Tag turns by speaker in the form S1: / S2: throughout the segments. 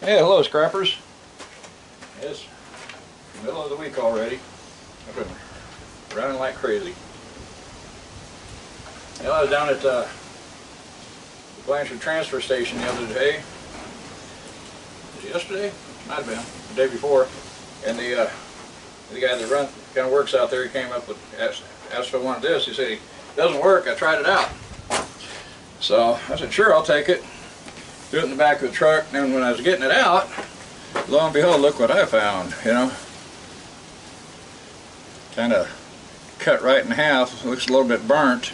S1: Hey, hello scrappers. It's the middle of the week already. I've been running like crazy. Well, I was down at the Blanchard transfer station the other day. Was it yesterday? Might have been the day before. And the guy that kind of works out there, he came up with asked if I wanted this. He said, "It doesn't work. I tried it out." So I said, "Sure, I'll take it." Threw it in the back of the truck, and then when I was getting it out, lo and behold, look what I found, you know. Kind of cut right in half, looks a little bit burnt.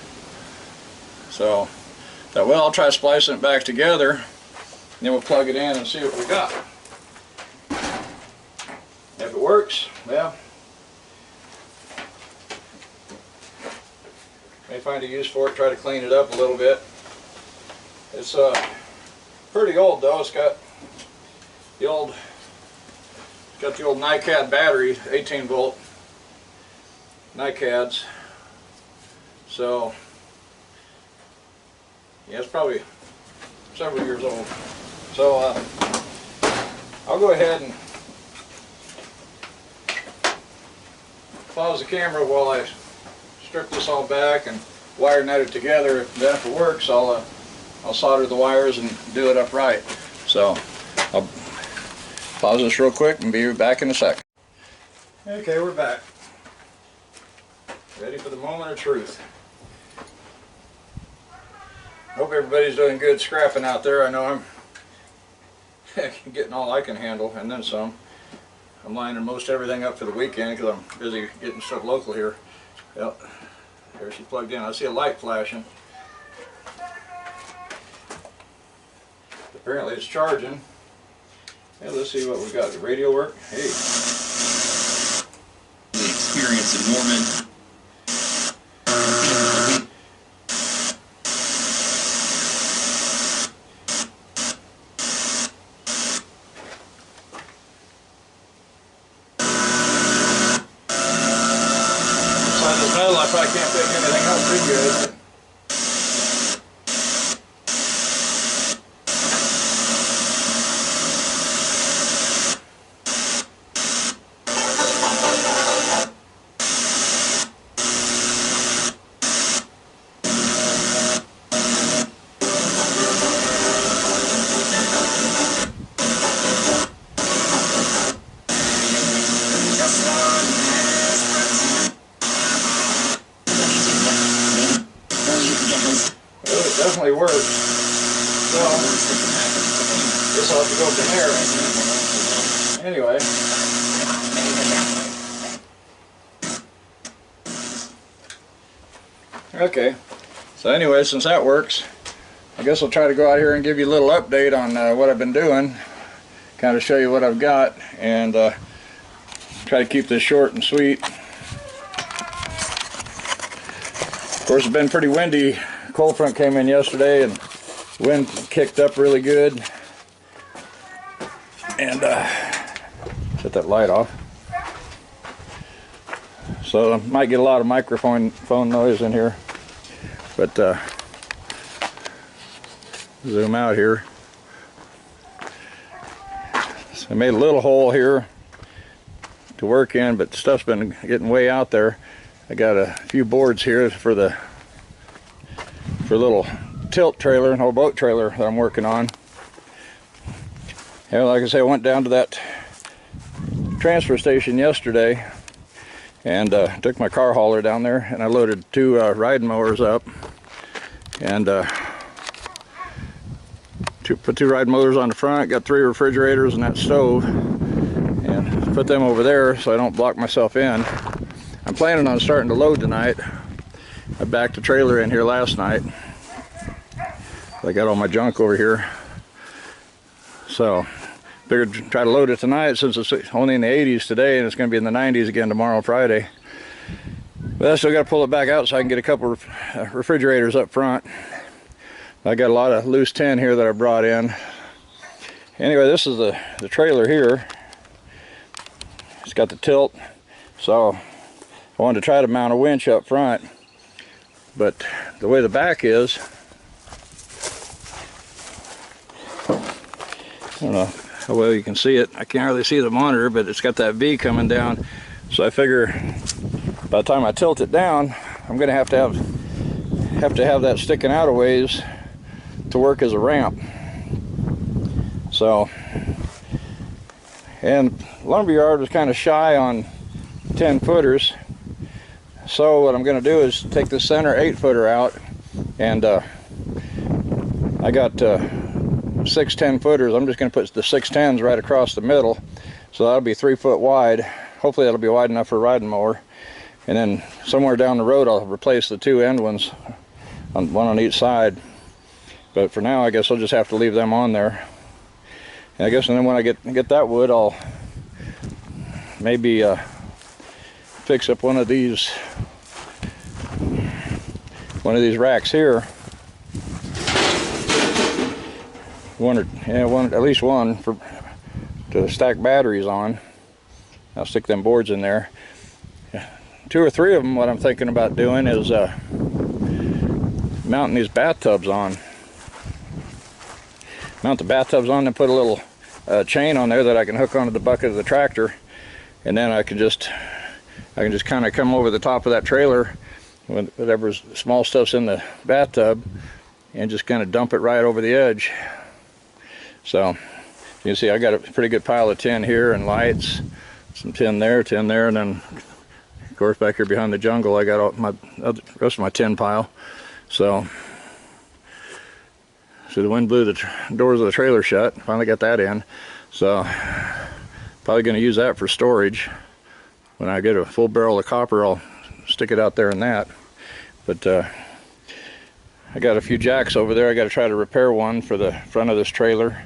S1: So, thought, well, I'll try splicing it back together, and then we'll plug it in and see what we got. If it works, well, may find a use for it, try to clean it up a little bit. It's pretty old though. It's got the old NiCad battery, 18 volt NiCads. So yeah, it's probably several years old. So I'll go ahead and pause the camera while I strip this all back and wire nut it together. Then if it works, I'll solder the wires and do it upright. So I'll pause this real quick and be back in a sec. Okay, we're back. Ready for the moment of truth. Hope everybody's doing good scrapping out there. I know I'm getting all I can handle and then some. I'm lining most everything up for the weekend because I'm busy getting stuff local here. Yep, there she's plugged in. I see a light flashing. Apparently it's charging. Yeah, let's see what we got. The radio work? Hey.
S2: The experience in Mormon.
S1: Inside this metal, I probably can't pick anything up pretty good. Definitely works. So, guess I'll have to go from there. Anyway. Okay. So anyway, since that works, I guess I'll try to go out here and give you a little update on what I've been doing. Kind of show you what I've got and try to keep this short and sweet. Of course, it's been pretty windy. Cold front came in yesterday and wind kicked up really good. And set that light off. So I might get a lot of microphone noise in here. But zoom out here. So I made a little hole here to work in, but stuff's been getting way out there. I got a few boards here for a little tilt trailer, an old boat trailer that I'm working on. Yeah, like I say, I went down to that transfer station yesterday and took my car hauler down there, and I loaded two riding mowers up and put two riding mowers on the front, got 3 refrigerators and that stove, and put them over there so I don't block myself in. I'm planning on starting to load tonight. I backed the trailer in here last night. I got all my junk over here. So, figured try to load it tonight since it's only in the 80s today and it's going to be in the 90s again tomorrow, Friday. But I still got to pull it back out so I can get a couple of refrigerators up front. I got a lot of loose tin here that I brought in. Anyway, this is the trailer here. It's got the tilt. So, I wanted to try to mount a winch up front. But the way the back is, I don't know, how well you can see it. I can't really see the monitor, but it's got that V coming down. So I figure by the time I tilt it down, I'm going to have have that sticking out a ways to work as a ramp. So, and Lumberyard was kind of shy on 10 footers. So what I'm going to do is take the center 8-footer out, and I got 6 10-footers. I'm just going to put the 6 10s right across the middle, so that'll be 3 foot wide. Hopefully that'll be wide enough for a riding mower. And then somewhere down the road I'll replace the 2 end ones, one on each side. But for now I guess I'll just have to leave them on there. And I guess, and then when I get that wood, I'll maybe fix up one of these racks here. At least one to stack batteries on. I'll stick them boards in there. 2 or 3 of them, what I'm thinking about doing is mounting these bathtubs on. Mount the bathtubs on and put a little chain on there that I can hook onto the bucket of the tractor, and then I can just kind of come over the top of that trailer with whatever small stuff's in the bathtub and just kind of dump it right over the edge. So you can see I got a pretty good pile of tin here and lights, some tin there, and then of course back here behind the jungle I got all my rest of my tin pile. So the wind blew the doors of the trailer shut. Finally got that in. So probably going to use that for storage. When I get a full barrel of copper, I'll stick it out there in that. But I got a few jacks over there. I got to try to repair one for the front of this trailer.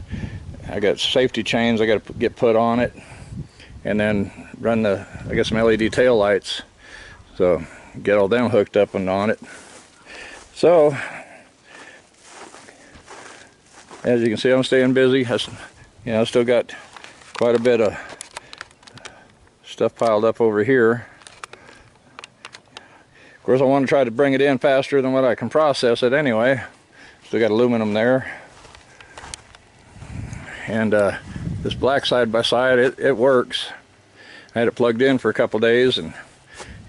S1: I got safety chains I got to get put on it, and then run I got some LED tail lights, so get all them hooked up and on it. So as you can see, I'm staying busy. I still got quite a bit of stuff piled up over here. Of course, I want to try to bring it in faster than what I can process it anyway. Still got aluminum there. And this black side-by-side, it works. I had it plugged in for a couple days, and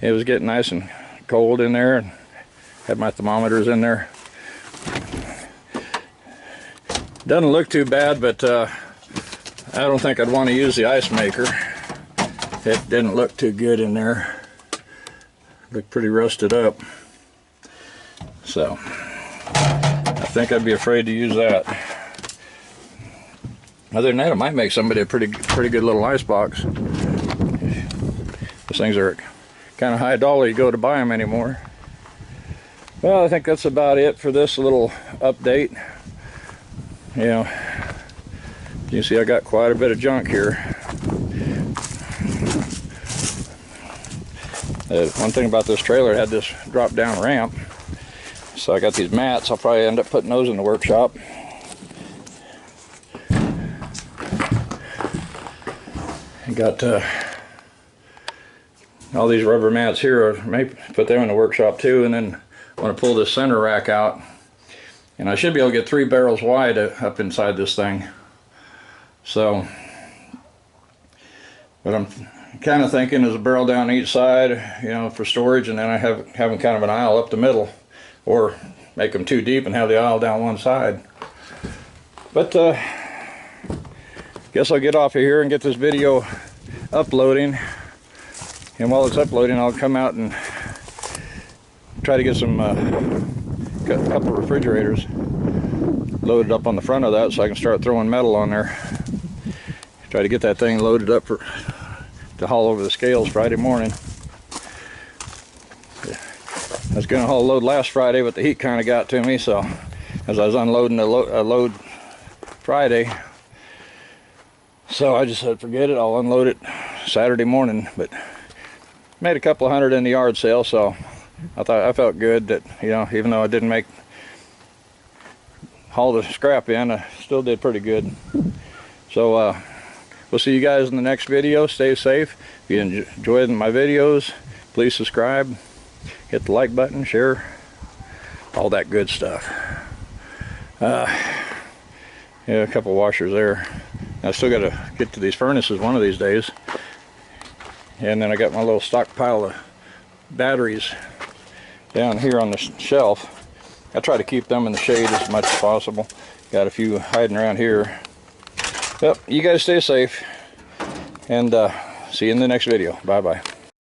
S1: it was getting nice and cold in there, and had my thermometers in there. Doesn't look too bad, but I don't think I'd want to use the ice maker. It didn't look too good in there. Looked pretty rusted up. So I think I'd be afraid to use that. Other than that, it might make somebody a pretty good little ice box. Those things are kind of high dollar, you go to buy them anymore. Well, I think that's about it for this little update. You know, you see I got quite a bit of junk here. One thing about this trailer, it had this drop down ramp, so I got these mats. I'll probably end up putting those in the workshop. I got all these rubber mats here. I may put them in the workshop too, and then I want to pull this center rack out, and I should be able to get 3 barrels wide up inside this thing. So what I'm kind of thinking is a barrel down each side, you know, for storage, and then I have having kind of an aisle up the middle, or make them too deep and have the aisle down one side. But guess I'll get off of here and get this video uploading, and while it's uploading I'll come out and try to get some a couple of refrigerators loaded up on the front of that, so I can start throwing metal on there. Try to get that thing loaded up to haul over the scales Friday morning. I was going to haul a load last Friday, but the heat kind of got to me, so as I was unloading a load Friday, so I just said forget it, I'll unload it Saturday morning. But made a couple of hundred in the yard sale, so I felt good that, you know, even though I didn't haul the scrap in, I still did pretty good. So we'll see you guys in the next video. Stay safe. If you enjoyed my videos, please subscribe, hit the like button, share, all that good stuff. Yeah, a couple washers there. I still got to get to these furnaces one of these days. And then I got my little stockpile of batteries down here on the shelf. I try to keep them in the shade as much as possible. Got a few hiding around here. Yep, you guys stay safe, and see you in the next video. Bye bye.